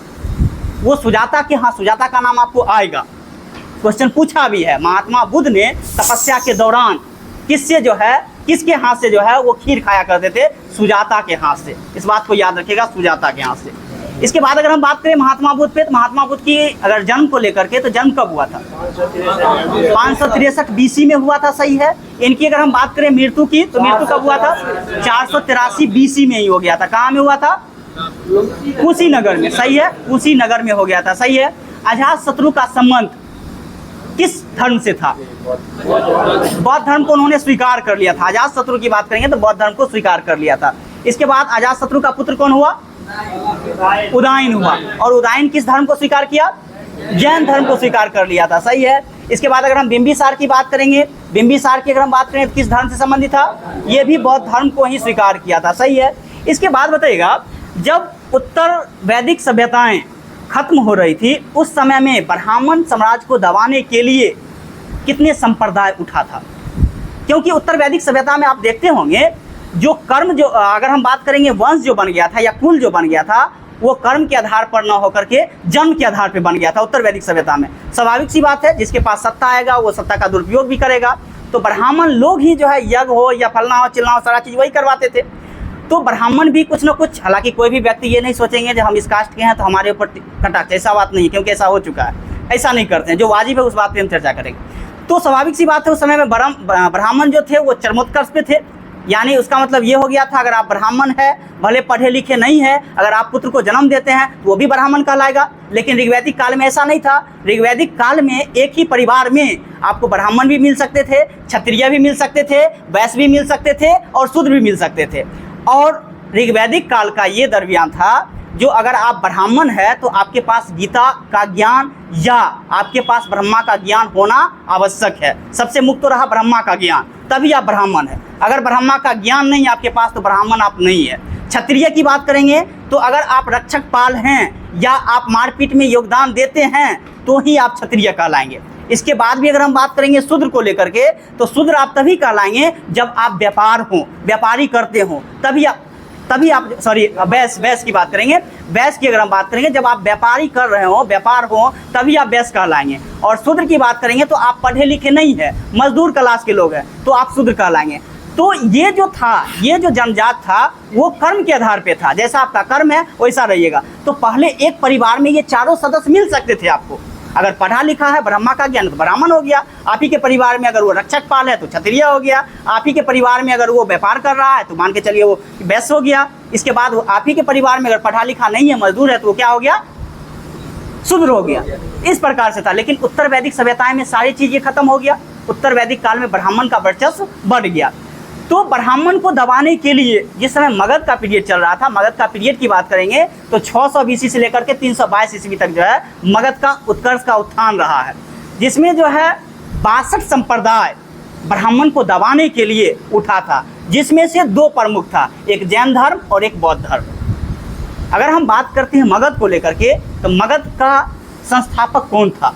वो सुजाता के, हाँ सुजाता का नाम आपको आएगा, क्वेश्चन पूछा भी है। महात्मा बुद्ध ने तपस्या के दौरान किसके हाथ से जो है वो खीर खाया करते थे? सुजाता के हाथ से। इस बात को याद रखिएगा, सुजाता के हाथ से। इसके बाद अगर हम बात करें महात्मा बुद्ध पे, तो महात्मा बुद्ध की अगर जन्म को लेकर के, तो जन्म कब हुआ था? 563 BC में हुआ था, सही है। इनकी अगर हम बात करें मृत्यु की, तो मृत्यु कब हुआ था? 483 BC में ही हो गया था। कहाँ में हुआ था? कुशीनगर में, सही है, कुशीनगर में हो गया था, सही है। अजातशत्रु का संबंध किस धर्म से था? बौद्ध धर्म को उन्होंने स्वीकार कर लिया था। अजातशत्रु की बात करेंगे तो बौद्ध धर्म को स्वीकार कर लिया था। इसके बाद अजातशत्रु का पुत्र कौन हुआ? उदयन हुआ। और उदयन किस धर्म को स्वीकार किया? जैन धर्म को स्वीकार कर लिया था, सही है। इसके बाद अगर हम बिंबिसार की बात करेंगे, बिंबिसार की अगर हम बात करें तो किस धर्म से संबंधित था? ये भी बौद्ध धर्म को ही स्वीकार किया था, सही है। इसके बाद बताइएगा, जब उत्तर वैदिक सभ्यताएं खत्म हो रही थी, उस समय में ब्राह्मण साम्राज्य को दबाने के लिए कितने संप्रदाय उठा था? क्योंकि उत्तर वैदिक सभ्यता में आप देखते होंगे जो कर्म, जो अगर हम बात करेंगे वंश जो बन गया था या कुल जो बन गया था, वो कर्म के आधार पर न होकर के जन्म के आधार पर बन गया था उत्तर वैदिक सभ्यता में। स्वाभाविक सी बात है, जिसके पास सत्ता आएगा वो सत्ता का दुरुपयोग भी करेगा। तो ब्राह्मण लोग ही जो है यज्ञ हो या फलना हो चिलना हो, सारा चीज़ वही करवाते थे। तो ब्राह्मण भी कुछ न कुछ, हालांकि कोई भी व्यक्ति ये नहीं सोचेंगे जो हम इस कास्ट के हैं तो हमारे ऊपर कटाक्ष, ऐसा बात नहीं है, क्योंकि ऐसा हो चुका है, ऐसा नहीं करते हैं। जो वाजिब है उस बात पे हम चर्चा करेंगे। तो स्वाभाविक सी बात है, उस समय में ब्राह्मण जो थे वो चरमोत्कर्ष पे थे। यानी उसका मतलब ये हो गया था, अगर आप ब्राह्मण है, भले पढ़े लिखे नहीं है, अगर आप पुत्र को जन्म देते हैं तो वो भी ब्राह्मण कहलाएगा। लेकिन ऋग्वैदिक काल में ऐसा नहीं था। ऋग्वैदिक काल में एक ही परिवार में आपको ब्राह्मण भी मिल सकते थे, क्षत्रिय भी मिल सकते थे, वैश्य भी मिल सकते थे और शूद्र भी मिल सकते थे। और ऋग्वैदिक काल का ये दरमियान था, जो अगर आप ब्राह्मण है तो आपके पास गीता का ज्ञान या आपके पास ब्रह्मा का ज्ञान होना आवश्यक है। सबसे मुक्त रहा ब्रह्मा का ज्ञान, तभी आप ब्राह्मण है। अगर ब्रह्मा का ज्ञान नहीं आपके पास तो ब्राह्मण आप नहीं है। क्षत्रिय की बात करेंगे तो अगर आप रक्षक पाल हैं या आप मारपीट में योगदान देते हैं तो ही आप क्षत्रिय कहलाएंगे। इसके बाद भी अगर हम बात करेंगे शूद्र को लेकर के, तो शूद्र आप तभी कहलाएंगे जब आप व्यापारी करते हो, तभी आप सॉरी वैश्य की बात करेंगे। वैश्य की अगर हम बात करेंगे, जब आप व्यापारी कर रहे हो, व्यापार हो, तभी आप वैश्य कहलाएंगे। और शूद्र की बात करेंगे तो आप पढ़े लिखे नहीं है, मजदूर क्लास के लोग हैं, तो आप शूद्र कहलाएंगे। तो ये जो था, ये जो जनजात था वो कर्म के आधार पे था, जैसा आपका कर्म है वैसा रहिएगा। तो पहले एक परिवार में ये चारों सदस्य मिल सकते थे आपको। अगर पढ़ा लिखा है, ब्रह्मा का ज्ञान, तो ब्राह्मण हो गया। आप ही के परिवार में अगर वो रक्षक पाल है तो क्षत्रिय हो गया। आप ही के परिवार में अगर वो व्यापार कर रहा है तो मान के चलिए वो वैश्य हो गया। इसके बाद आप ही के परिवार में अगर पढ़ा लिखा नहीं है, मजदूर है, तो वो क्या हो गया? शूद्र हो गया। इस प्रकार से था। लेकिन उत्तर वैदिक सभ्यताएं में सारी चीजें खत्म हो गया। उत्तर वैदिक काल में ब्राह्मण का वर्चस्व बढ़ गया। तो ब्राह्मण को दबाने के लिए जिस समय मगध का पीरियड चल रहा था, मगध का पीरियड की बात करेंगे तो 600 BC से लेकर के 322 ईस्वी तक जो है मगध का उत्कर्ष का उत्थान रहा है, जिसमें जो है 62 संप्रदाय ब्राह्मण को दबाने के लिए उठा था, जिसमें से 2 प्रमुख था, एक जैन धर्म और एक बौद्ध धर्म। अगर हम बात करते हैं मगध को लेकर के, तो मगध का संस्थापक कौन था?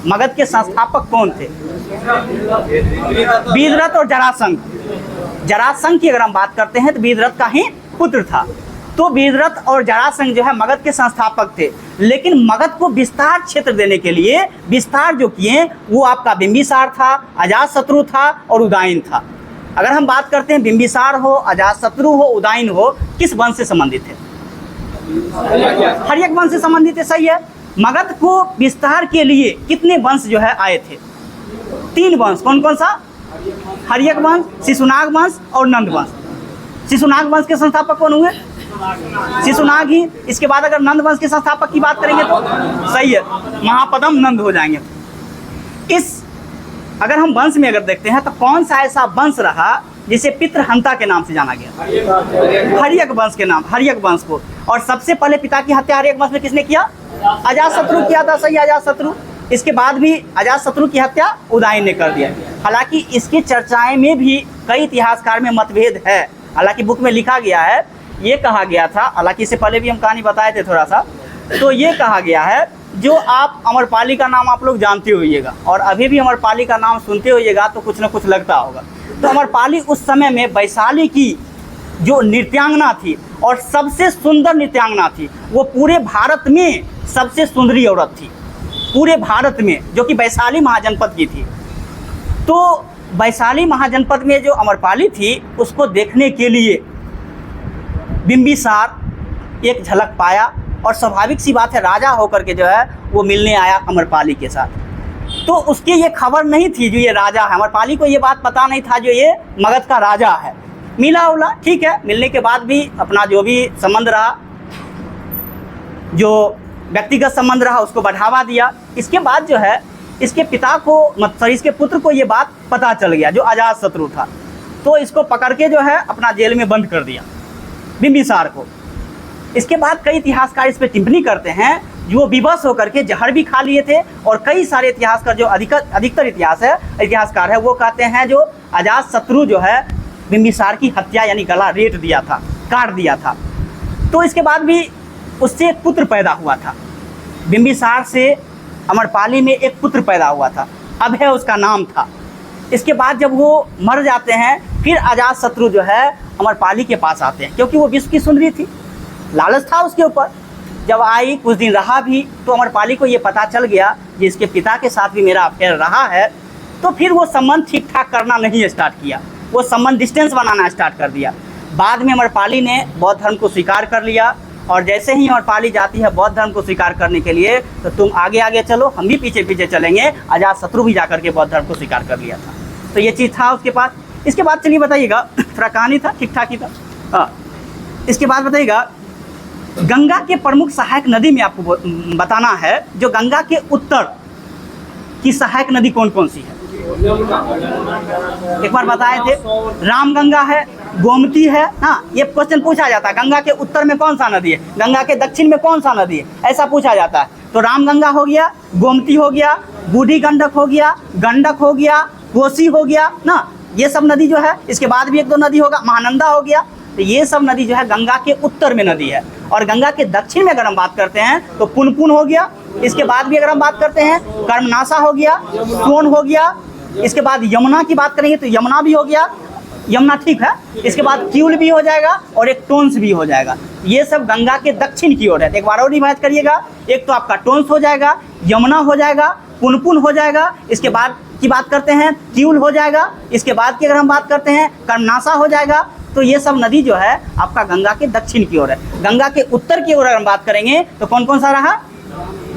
मगध के संस्थापक कौन थे? वीररथ और जरासंध। जरासंध की अगर हम बात करते हैं तो वीररथ का ही पुत्र था। तो वीररथ और जरासंध जो है मगध के संस्थापक थे। लेकिन मगध को विस्तार क्षेत्र देने के लिए विस्तार जो किए वो आपका बिंबिसार था, अजातशत्रु था और उदयन था। अगर हम बात करते हैं बिंबिसार हो, अजातशत्रु हो, उदयन हो, किस वंश से संबंधित है? हर्यक वंश से संबंधित है। सही है। मगध को विस्तार के लिए कितने वंश जो है आए थे? 3 वंश। कौन कौन सा? हर्यक वंश, शिशुनाग वंश और नंद वंश। शिशुनाग वंश के संस्थापक कौन हुए? शिशुनाग ही। इसके बाद अगर नंद वंश के संस्थापक की बात करेंगे तो सही है, महापद्म नंद हो जाएंगे। इस अगर हम वंश में अगर देखते हैं तो कौन सा ऐसा वंश रहा जिसे पितृहंता के नाम से जाना गया? हर्यक वंश के नाम, हर्यक वंश को। और सबसे पहले पिता की हत्या हर्यक वंश में किसने किया? अजातशत्रु किया था। सही, अजातशत्रु। इसके बाद भी अजातशत्रु की हत्या उदयन ने कर दिया। हालांकि इसकी चर्चाएं में भी कई इतिहासकार में मतभेद है। हालांकि बुक में लिखा गया है, ये कहा गया था, हालांकि इससे पहले भी हम कहानी बताए थे थोड़ा सा, तो ये कहा गया है, जो आप अमरपाली का नाम आप लोग जानते होइएगा और अभी भी अमरपाली का नाम सुनते होइएगा तो कुछ ना कुछ लगता होगा। तो अमरपाली उस समय में वैशाली की जो नृत्यांगना थी और सबसे सुंदर नृत्यांगना थी, वो पूरे भारत में सबसे सुंदरी औरत थी, पूरे भारत में, जो कि वैशाली महाजनपद की थी। तो वैशाली महाजनपद में जो अमरपाली थी, उसको देखने के लिए बिंबिसार एक झलक पाया और स्वाभाविक सी बात है, राजा होकर के जो है वो मिलने आया अमरपाली के साथ। तो उसकी ये खबर नहीं थी जो ये राजा है, अमरपाली को ये बात पता नहीं था जो ये मगध का राजा है। मिला उला, ठीक है। मिलने के बाद भी अपना जो भी संबंध रहा, जो व्यक्तिगत संबंध रहा, उसको बढ़ावा दिया। इसके बाद जो है इसके पिता को, मतलब इसके पुत्र को ये बात पता चल गया, जो अजातशत्रु था। तो इसको पकड़ के जो है अपना जेल में बंद कर दिया, बिंबिसार को। इसके बाद कई इतिहासकार इस पर टिप्पणी करते हैं, जो विवश होकर के जहर भी खा लिए थे। और कई सारे इतिहासकार, जो अधिकतर इतिहासकार है, वो कहते हैं जो अजातशत्रु जो है बिंबिसार की हत्या यानी गला रेत दिया था, काट दिया था। तो इसके बाद भी उससे एक पुत्र पैदा हुआ था। बिंबिसार से अमरपाली में एक पुत्र पैदा हुआ था, अभय उसका नाम था। इसके बाद जब वो मर जाते हैं, फिर अजातशत्रु जो है अमरपाली के पास आते हैं, क्योंकि वो विश्व की सुंदरी थी, लालच था उसके ऊपर। जब आई, कुछ दिन रहा भी, तो अमरपाली को ये पता चल गया कि इसके पिता के साथ भी मेरा अफेयर रहा है। तो फिर वो संबंध ठीक ठाक करना नहीं स्टार्ट किया, वो संबंध डिस्टेंस बनाना स्टार्ट कर दिया। बाद में अमरपाली ने बौद्ध धर्म को स्वीकार कर लिया। और जैसे ही अमरपाली जाती है बौद्ध धर्म को स्वीकार करने के लिए, तो तुम आगे आगे चलो, हम भी पीछे पीछे चलेंगे। अजातशत्रु भी जाकर के बौद्ध धर्म को स्वीकार कर लिया था। तो ये चीज़ था उसके पास। इसके बाद चलिए बताइएगा, थोड़ा कहानी था, ठीक ठाक ही था। हाँ, इसके बाद बताइएगा, गंगा के प्रमुख सहायक नदी में आपको बताना है, जो गंगा के उत्तर की सहायक नदी कौन कौन सी है? एक बार बताए थे, रामगंगा है, गोमती है। हाँ, ये क्वेश्चन पूछा जाता है, गंगा के उत्तर में कौन सा नदी है, गंगा के दक्षिण में कौन सा नदी है, ऐसा पूछा जाता है। तो रामगंगा हो गया, गोमती हो गया, बूढ़ी गंडक हो गया, गंडक हो गया, कोसी हो गया ना, ये सब नदी जो है। इसके बाद भी 1-2 नदी होगा, महानंदा हो गया। तो ये सब नदी जो है गंगा के उत्तर में नदी है। और गंगा के दक्षिण में अगर हम बात करते हैं तो पुनपुन हो गया। इसके बाद भी अगर हम बात करते हैं कर्मनाशा हो गया, सोन हो गया। इसके बाद यमुना की बात करेंगे तो यमुना भी हो गया, यमुना ठीक है। इसके बाद क्यूल भी हो जाएगा और एक टोंस भी हो जाएगा। ये सब गंगा के दक्षिण की ओर है। एक बार और रिवाइज करिएगा, एक तो आपका टोंस हो जाएगा, यमुना हो जाएगा, पुनपुन हो जाएगा। इसके बाद की बात करते हैं क्यूल हो जाएगा। इसके बाद की अगर हम बात करते हैं कर्मनाशा हो जाएगा। तो ये सब नदी जो है आपका गंगा के दक्षिण की ओर है। गंगा के उत्तर की ओर अगर हम बात करेंगे तो कौन कौन सा रहा?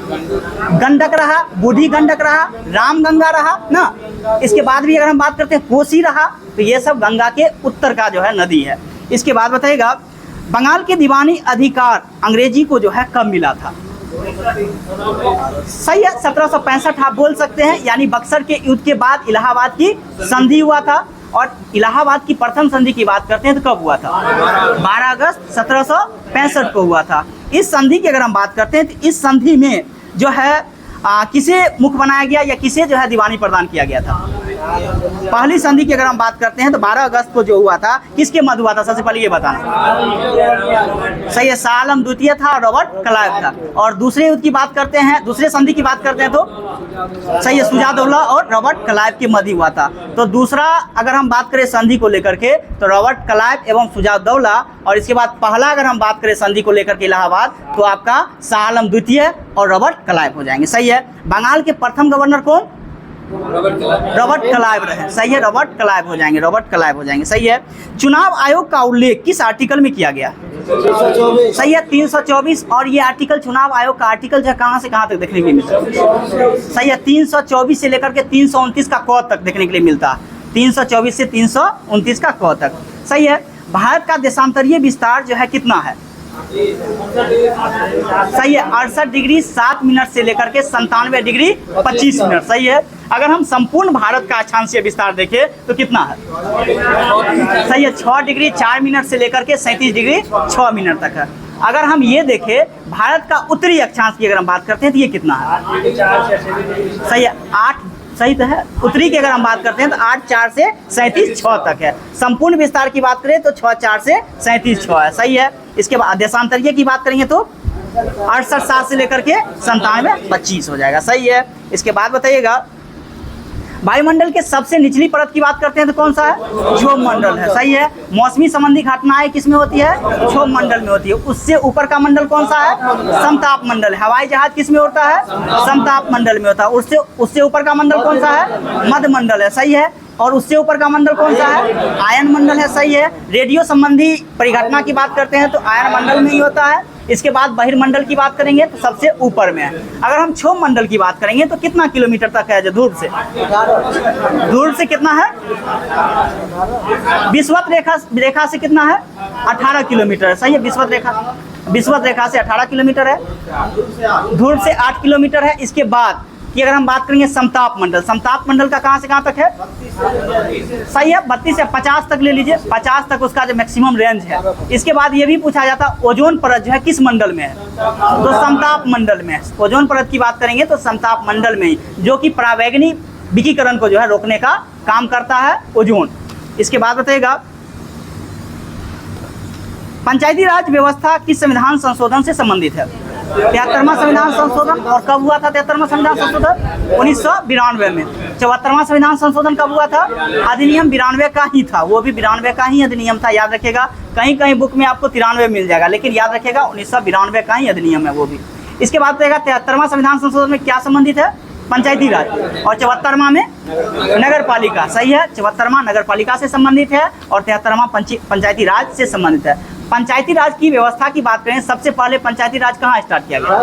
गंडक रहा, बूढ़ी गंडक रहा, रामगंगा रहा ना। इसके बाद भी अगर हम बात करते हैं कोसी रहा। तो ये सब गंगा के उत्तर का जो है नदी है। इसके बाद बताइएगा बंगाल के दीवानी अधिकार अंग्रेजी को जो है कब मिला था? सही है, 1765 आप बोल सकते हैं, यानी बक्सर के युद्ध के बाद इलाहाबाद की संधि हुआ था। और इलाहाबाद की प्रथम संधि की बात करते हैं तो कब हुआ था? 12 अगस्त 1765 को हुआ था। इस संधि की अगर हम बात करते हैं तो इस संधि में जो है किसे मुख्य बनाया गया या किसे जो है दीवानी प्रदान किया गया था? पहली संधि की अगर हम बात करते हैं तो 12 अगस्त को जो हुआ था किसके मध्य हुआ था? सबसे पहले ये बताना। सही है, शाह आलम द्वितीय था और रॉबर्ट क्लाइव था। और दूसरे युद्ध की बात करते हैं, दूसरे संधि की बात करते हैं तो सही है, शुजाउद्दौला और रॉबर्ट क्लाइव के मध्य हुआ था। तो दूसरा अगर हम बात करें संधि को लेकर के तो रॉबर्ट क्लाइव एवं शुजाउद्दौला। और इसके बाद पहला अगर हम बात करें संधि को लेकर के इलाहाबाद तो आपका शाह आलम द्वितीय और रॉबर्ट क्लाइव हो जाएंगे। सही है। बंगाल के प्रथम गवर्नर कौन? रॉबर्ट क्लाइव रहे। सही है, रॉबर्ट क्लाइव हो जाएंगे, रॉबर्ट क्लाइव हो जाएंगे। सही है। चुनाव आयोग का उल्लेख किस आर्टिकल में किया गया? 324। सही है, 324। और ये आर्टिकल चुनाव आयोग का आर्टिकल जो है कहाँ से कहाँ तक देखने के लिए मिलता है? सही है, 324 से लेकर के 329 का क तक देखने के लिए मिलता है। 324 से 329 का क तक। सही है। भारत का देशांतरीय विस्तार जो है कितना है? सही है, 68 डिग्री 7 मिनट से लेकर के 97 डिग्री 25 मिनट। सही है। अगर हम संपूर्ण भारत का अक्षांशीय विस्तार देखें तो कितना है? सही है, 6 डिग्री 4 मिनट से लेकर के 37 डिग्री 6 मिनट तक है। अगर हम ये देखें भारत का उत्तरी अक्षांश की अगर हम बात करते हैं तो ये कितना है? सही है, 8। सही तो है। उत्तरी की अगर हम बात करते हैं तो 8/4 से 37/6 तक है। संपूर्ण विस्तार की बात करें तो 6/4 से 37/6 है। सही है। इसके बाद देशांतरीय की बात करेंगे तो 68/7 से लेकर के 97/25 हो जाएगा। सही है। इसके बाद बताइएगा वायुमंडल के सबसे निचली परत की बात करते हैं तो कौन सा है? क्षोभ मंडल है। सही है। मौसमी संबंधी घटनाएं किस में होती है? क्षोभ मंडल में होती है। उससे ऊपर का मंडल कौन सा है? समताप मंडल। हवाई जहाज किस में उड़ता है? समताप मंडल में होता है। उससे ऊपर का मंडल कौन सा है? मध्य मंडल है। सही है। और उससे ऊपर का मंडल कौन सा है? आयन मंडल है। सही है। रेडियो संबंधी परिघटना की बात करते हैं तो आयन मंडल में ही होता है। इसके बाद बहिर्मंडल की बात करेंगे तो सबसे ऊपर में है। अगर हम क्षोभ मंडल की बात करेंगे तो कितना किलोमीटर तक है? जो ध्रुव से कितना है? विषुवत रेखा से कितना है? 18 किलोमीटर है। सही है। विषुवत रेखा से 18 किलोमीटर है। ध्रुव से 8 किलोमीटर है। इसके बाद कि अगर हम बात करेंगे समताप मंडल का कहाँ से कहाँ तक है? सही है, 32 से 50 तक ले लीजिए। 50 तक उसका जो मैक्सिमम रेंज है। इसके बाद ये भी पूछा जाता है ओजोन परत जो है किस मंडल में है? तो समताप मंडल में है। ओजोन परत की बात करेंगे तो समताप मंडल में ही, जो कि परावैंगनी विकिरण को जो है रोकने का काम करता है ओजोन। इसके बाद बताइएगा पंचायती राज व्यवस्था किस संविधान संशोधन से संबंधित है? 73वां संविधान संशोधन। और कब हुआ था 73वां संविधान संशोधन? 1992 में। 74वां संविधान संशोधन कब हुआ था? अधिनियम 92 का ही था। वो भी 92 का ही अधिनियम था। याद रखिएगा, कहीं कहीं बुक में आपको 93 मिल जाएगा, लेकिन याद रखिएगा 1992 का ही अधिनियम है वो भी। इसके बाद रहेगा 73वां संविधान संशोधन में क्या संबंधित है? पंचायती राज। और 74वां में नगर पालिका। सही है, 74वां नगर पालिका से संबंधित है और 73वां पंचायती राज से संबंधित है। पंचायती राज की व्यवस्था की बात करें, सबसे पहले पंचायती राज कहाँ स्टार्ट किया गया?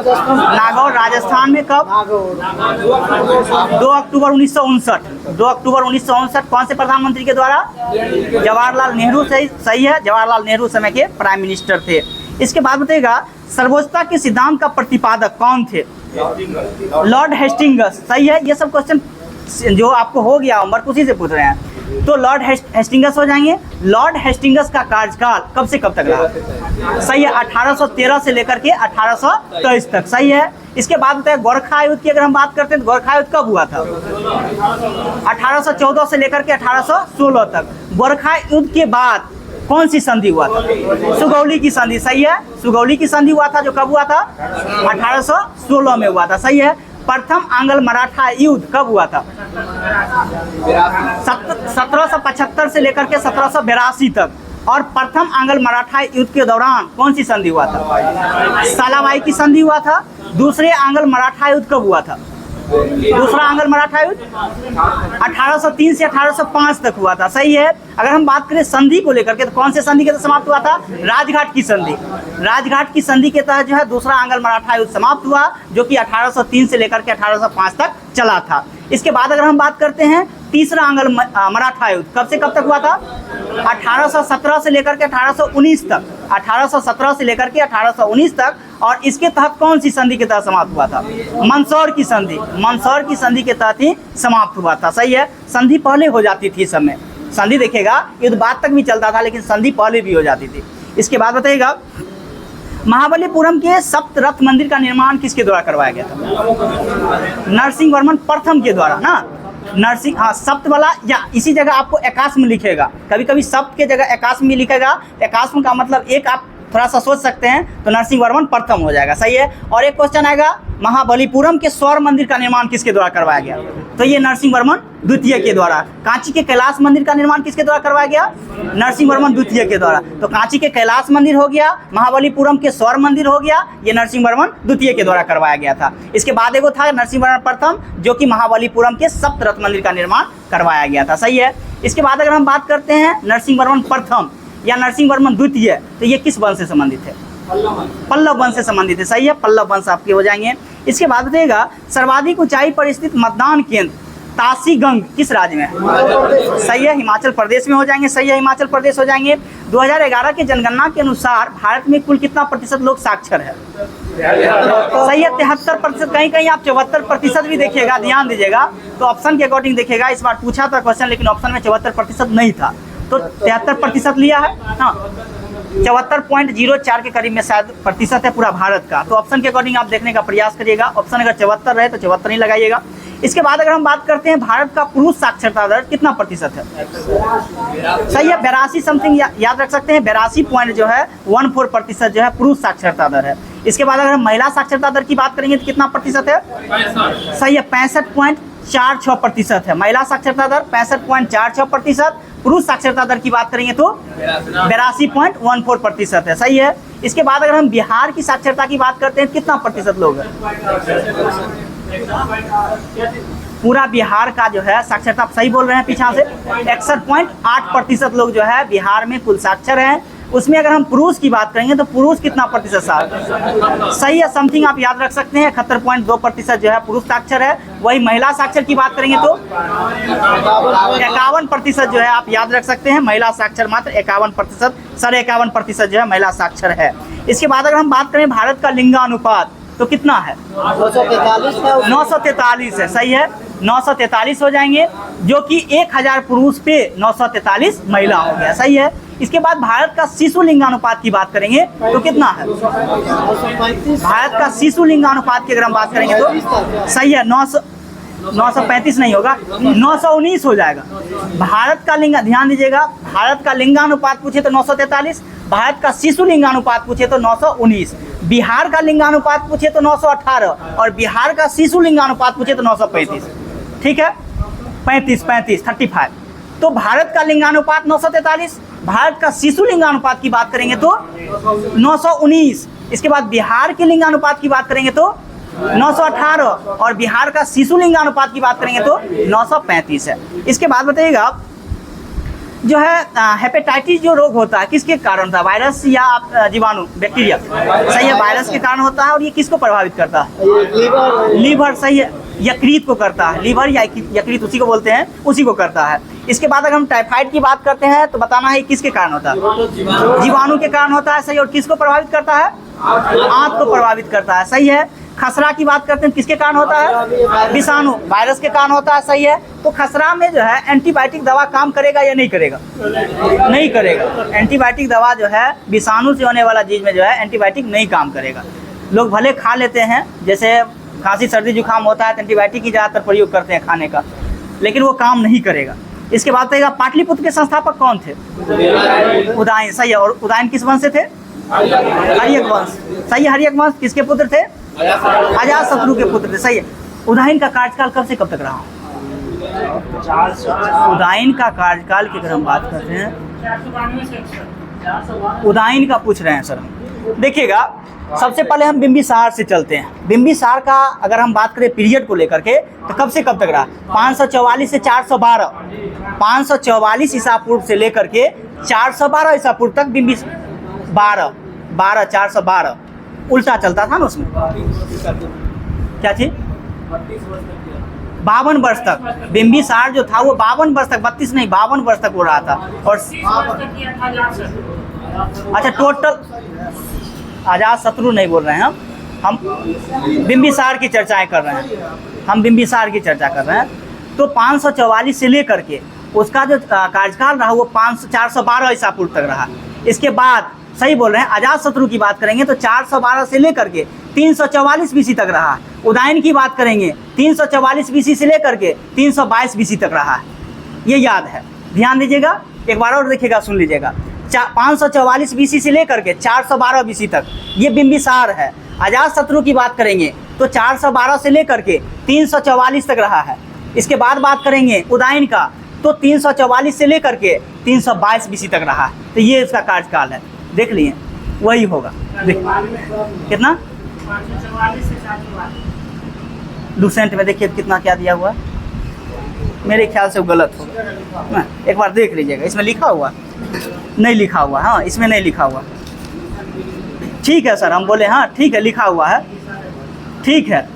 नागौर, राजस्थान में। कब? 2 अक्टूबर 1959। 2 अक्टूबर 1959। कौन से प्रधानमंत्री के द्वारा? जवाहरलाल नेहरू। सही है, जवाहरलाल नेहरू समय के प्राइम मिनिस्टर थे। इसके बाद बताइएगा सर्वोच्चता के सिद्धांत का प्रतिपादक कौन थे? Lord Hastings. सही है। ये सब क्वेश्चन जो आपको हो गया होमवर्क उसी से पूछ रहे हैं। तो लॉर्ड हेस्टिंग्स हो जाएंगे। लॉर्ड हेस्टिंग्स का कार्यकाल कब से कब तक रहा? सही है, 1813 से लेकर के 1823 तक। सही है। इसके बाद बताए गोरखा युद्ध की अगर हम बात करते हैं तो गोरखा युद्ध कब हुआ था? 1814 से लेकर के 1816 तक। गोरखा युद्ध के बाद कौन सी संधि हुआ था? सुगौली की संधि, सही है। सुगौली की संधि हुआ था, जो कब हुआ था? 1816 में हुआ था, सही है। प्रथम आंग्ल मराठा युद्ध कब हुआ था? 1775 से लेकर के 1782 तक। और प्रथम आंग्ल मराठा युद्ध के दौरान कौन सी संधि हुआ था? सालाबाई की संधि हुआ था। दूसरे आंग्ल मराठा युद्ध कब हुआ था? दूसरा आंग्ल मराठा युद्ध 1803 से 1805 तक हुआ था, सही है। अगर हम बात करें संधि को लेकर के, तो कौन से संधि के तहत समाप्त हुआ था? राजघाट की संधि। राजघाट की संधि के तहत जो है दूसरा आंग्ल मराठा युद्ध समाप्त हुआ, जो कि 1803 से लेकर के 1805 तक चला था। इसके बाद अगर हम बात करते हैं तीसरा आंग्ल मराठा युद्ध कब से कब तक हुआ था? 1817 से लेकर के 1819 तक। 1817 से लेकर के 1819 तक। और इसके तहत कौन सी संधि के तहत समाप्त हुआ था? मंदसौर की संधि। मंदसौर की संधि के तहत ही समाप्त हुआ था, सही है। संधि पहले हो जाती थी इस समय। संधि देखिएगा, युद्ध बाद तक भी चलता था, लेकिन संधि पहले भी हो जाती थी। इसके बाद बताइएगा, महाबलीपुरम के सप्तरथ मंदिर का निर्माण किसके द्वारा करवाया गया था? नरसिंह वर्मन प्रथम के द्वारा ना। नरसिंह, हाँ, सप्त वाला या इसी जगह आपको एकास्म लिखेगा, कभी कभी सप्त के जगह एकास्म भी लिखेगा। एकास्म का मतलब एक, आप थोड़ा सा सोच सकते हैं, तो नरसिंह वर्मन प्रथम हो जाएगा, सही है। और एक क्वेश्चन आएगा, महाबलीपुरम के स्वर्ण मंदिर का निर्माण किसके द्वारा करवाया गया? तो ये नरसिंह वर्मन द्वितीय के द्वारा। कांची के कैलाश मंदिर का निर्माण किसके द्वारा करवाया गया? नरसिंह वर्मन द्वितीय के द्वारा। तो कांची के कैलाश मंदिर हो गया, महाबलीपुरम के स्वर्ण मंदिर हो गया, ये नरसिंह वर्मन द्वितीय के द्वारा करवाया गया था। इसके बाद एगो था नरसिंह वर्मन प्रथम, जो कि महाबलीपुरम के सप्तरथ मंदिर का निर्माण करवाया गया था, सही है। इसके बाद अगर हम बात करते हैं नरसिंह वर्मन प्रथम या नरसिंह वर्मन द्वितीय, तो ये किस वंश से संबंधित है? पल्लव वंश से संबंधित है, सही है। पल्लव वंश आपके हो जाएंगे। इसके बाद बताइएगा, सर्वाधिक ऊंचाई पर स्थित मतदान केंद्र तासीगंग किस राज्य में है? सही है, हिमाचल प्रदेश में हो जाएंगे, सही है, हिमाचल प्रदेश हो जाएंगे। 2011 की जनगणना के अनुसार भारत में कुल कितना प्रतिशत लोग साक्षर है? सही है, 73%। कहीं कहीं आप 74% भी देखिएगा, ध्यान दीजिएगा। तो ऑप्शन के अकॉर्डिंग देखिएगा, इस बार पूछा था क्वेश्चन, लेकिन ऑप्शन में 74% नहीं था, तो 73% लिया है। हाँ, 74.04 के करीब में शायद प्रतिशत है पूरा भारत का। तो ऑप्शन के अकॉर्डिंग आप देखने का प्रयास करिएगा। ऑप्शन अगर 74 रहे तो 74 ही लगाइएगा। इसके बाद अगर हम बात करते हैं, भारत का पुरुष साक्षरता दर कितना प्रतिशत है? सही है, 82 समथिंग याद रख सकते हैं। 82 पॉइंट जो है 14% जो है पुरुष साक्षरता दर है। इसके बाद अगर हम महिला साक्षरता दर की बात करेंगे तो कितना प्रतिशत है? सही है, 65.46% है महिला साक्षरता दर, 65.46%। पुरुष साक्षरता दर की बात करेंगे तो 82.14% है, सही है। इसके बाद अगर हम बिहार की साक्षरता की बात करते हैं, कितना प्रतिशत लोग हैं? पूरा बिहार का जो है साक्षरता, सही बोल रहे हैं पीछा से, 61.8% लोग जो है बिहार में कुल साक्षर हैं। उसमें अगर हम पुरुष की बात करेंगे तो पुरुष कितना प्रतिशत साक्षर? सही है, समथिंग आप याद रख सकते हैं, 71.2% जो है पुरुष साक्षर है। वही महिला साक्षर की बात करेंगे तो 51% जो है आप याद रख सकते हैं, महिला साक्षर मात्र 51%, 51% जो है महिला साक्षर है। इसके बाद अगर हम बात करें भारत का लिंगानुपात तो कितना है? 943 है, सही है, 943 हो जाएंगे, जो कि 1000 पुरुष पे 943 महिला हो गया, सही है। इसके बाद भारत का शिशु लिंगानुपात की बात करेंगे तो कितना है? भारत का शिशु लिंगानुपात की अगर हम बात करेंगे तो सही है, 935 नहीं होगा, 919 हो जाएगा। भारत का लिंग, ध्यान दीजिएगा, भारत का लिंगानुपात पूछे तो 943, भारत का शिशु लिंगानुपात पूछे तो 919, बिहार का लिंगानुपात पूछे तो 918 और बिहार का शिशु लिंगानुपात पूछे तो 935। ठीक है, 35। तो भारत का लिंगानुपात 943, भारत का शिशु लिंगानुपात की बात करेंगे तो 919। इसके बाद बिहार के लिंगानुपात की बात करेंगे तो 918 और बिहार का शिशु लिंगानुपात की बात करेंगे तो 935 है। इसके बाद बताइएगा, जो है हेपेटाइटिस जो रोग होता है किसके कारण होता है? वायरस या जीवाणु, बैक्टीरिया? सही है, वायरस के कारण होता है। और ये किसको प्रभावित करता है? लीवर, सही है, यकृत को करता है। लीवर या यकृत उसी को बोलते हैं, उसी को करता है। इसके बाद अगर हम टाइफाइड की बात करते हैं तो बताना है किसके कारण होता है? जीवाणु के कारण होता है, सही। और किसको प्रभावित करता है? आंत को प्रभावित करता है, सही है। खसरा की बात करते हैं, किसके कारण होता है? विषाणु, वायरस के कारण होता है, सही है। तो खसरा में जो है एंटीबायोटिक दवा काम करेगा या नहीं करेगा? नहीं करेगा। एंटीबायोटिक दवा जो है विषाणु से होने वाला चीज में जो है एंटीबायोटिक नहीं काम करेगा। लोग भले खा लेते हैं, जैसे खांसी सर्दी जुकाम होता है तो एंटीबायोटिक ही ज़्यादातर प्रयोग करते हैं खाने का, लेकिन वो काम नहीं करेगा। इसके बाद बताइएगा पाटलिपुत्र के संस्थापक कौन थे? उदयन, सही है। और उदयन किस वंश से थे? हर्यक वंश, सही है। हर्यक वंश किसके पुत्र थे? अजातशत्रु के पुत्र थे, सही है। उदयन का कार्यकाल कब से कब तक रहा? उदयन का कार्यकाल की अगर हम बात कर रहे हैं, उदयन का पूछ रहे हैं सर हम। देखिएगा, सबसे पहले हम बिंबिसार से चलते हैं। बिंबिसार का अगर हम बात करें पीरियड को लेकर के, तो कब से कब तक रहा? 544 से 412, 544 ईसा पूर्व से लेकर के 412 ईसा पूर्व तक 412 उल्टा चलता था ना उसमें। क्या चीज? 52 वर्ष तक बिंबिसार जो था वो 52 वर्ष तक, 32 नहीं 52 वर्ष तक हो रहा था। और अच्छा, टोटल अजातशत्रु नहीं बोल रहे हैं हम बिंबिसार की चर्चाएं कर रहे हैं, हम बिंबिसार की चर्चा कर रहे हैं। तो 544 से लेकर के उसका जो कार्यकाल रहा वो 412 ईसा पूर्व तक रहा। इसके बाद सही बोल रहे हैं, अजातशत्रु की बात करेंगे तो 412 से लेकर के 344 बीसी तक रहा। उदयन की बात करेंगे 344 बीसी से लेकर के 322 बीसी तक रहा। ये याद है, ध्यान दीजिएगा, एक बार और देखिएगा, सुन लीजिएगा। 544 बीसी से लेकर के 412 बीसी तक ये बिंबिसार है। अजातशत्रु की बात करेंगे तो 412 से लेकर के 344 तक रहा है। इसके बाद बात करेंगे उदयन का तो 344 से लेकर के 322 बीसी तक रहा है। तो ये इसका कार्यकाल है, देख लिए, वही होगा। देख कितना लूसेंट में देखिए कितना क्या दिया हुआ, मेरे ख्याल से वो गलत होगा, एक बार देख लीजिएगा। इसमें लिखा हुआ नहीं लिखा हुआ, हाँ इसमें नहीं लिखा हुआ। ठीक है सर, हम बोले हाँ ठीक है लिखा हुआ है, ठीक है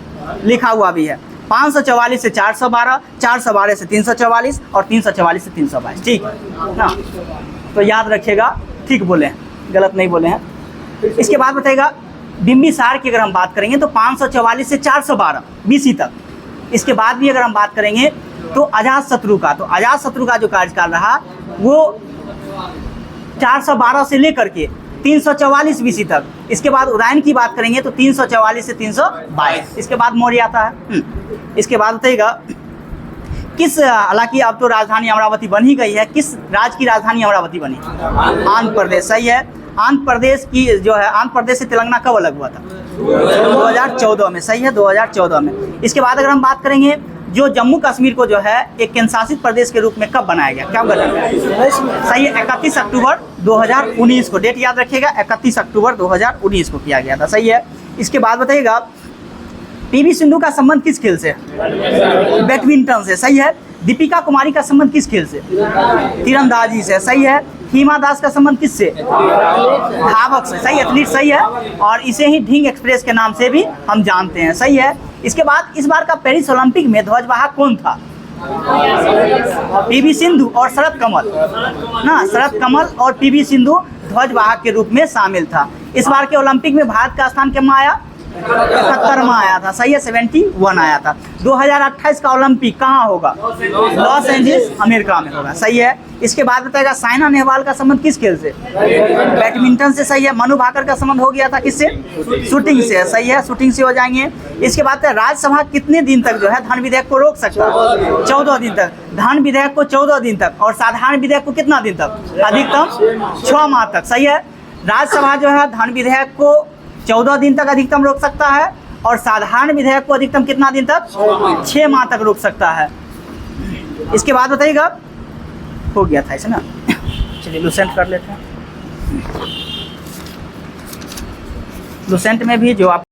लिखा हुआ भी है। 544 से 412, 412 से 344 और 344 से 322, ठीक है ना। तो याद रखिएगा, ठीक बोले हैं, गलत नहीं बोले हैं। इसके बाद बताइएगा बिंबिसार की अगर हम बात करेंगे तो 544 से 412 बीसी तक। इसके बाद भी अगर हम बात करेंगे तो अजातशत्रु का, तो अजातशत्रु का जो कार्यकाल रहा वो 412 से लेकर के 344 बीसी तक। इसके बाद उदयन की बात करेंगे तो 344 से 322। इसके बाद मौर्य आता है। इसके बाद बताइएगा किस, हालांकि अब तो राजधानी अमरावती बन ही गई है, किस राज्य की राजधानी अमरावती बनी? आंध्र प्रदेश, सही है। आंध्र प्रदेश की जो है, आंध्र प्रदेश से तेलंगाना कब अलग हुआ था? 2014 में, सही है 2014 में। इसके बाद अगर हम बात करेंगे जो जम्मू कश्मीर को जो है एक केंद्र शासित प्रदेश के रूप में कब बनाया गया, क्या गठन? सही है 31 अक्टूबर 2019 को, डेट याद रखिएगा, 31 अक्टूबर 2019 को किया गया था, सही है। इसके बाद बताइएगा पीवी सिंधु का संबंध किस खेल से? बैडमिंटन से, सही है। दीपिका कुमारी का संबंध किस खेल से? तीरंदाजी से, सही है। हिमा दास का संबंध किससे? धावक से, सही, एथलीट, सही है। और इसे ही ढींग एक्सप्रेस के नाम से भी हम जानते हैं, सही है। इसके बाद इस बार का पेरिस ओलंपिक में ध्वजवाहक कौन था? पीवी सिंधु और शरद कमल ना, शरद कमल और पीवी सिंधु ध्वजवाहक के रूप में शामिल था। इस बार के ओलंपिक में भारत का स्थान कितना आया? 71वां आया था, सही है, 71 आया था। 2028 का ओलंपिक कहाँ होगा? लॉस एंजलिस, अमेरिका में होगा, सही है। इसके बाद बताएगा साइना नेहवाल का संबंध किस खेल से? बैडमिंटन से, सही है। मनु भाकर का संबंध हो गया था किससे? शूटिंग से, सही है, शूटिंग से हो जाएंगे। इसके बाद राज्यसभा कितने दिन तक जो है धन विधेयक को रोक सकता है? 14 दिन तक। धन विधेयक को 14 दिन तक, और साधारण विधेयक को कितना दिन तक? अधिकतम 6 माह तक, सही है। राज्यसभा जो है धन विधेयक को 14 दिन तक अधिकतम रोक सकता है, और साधारण विधेयक को अधिकतम कितना दिन तक? 6 माह तक रोक सकता है। इसके बाद बताइएगा, हो गया था इसे ना, चलिए लूसेंट कर लेते हैं। लूसेंट में भी जो आप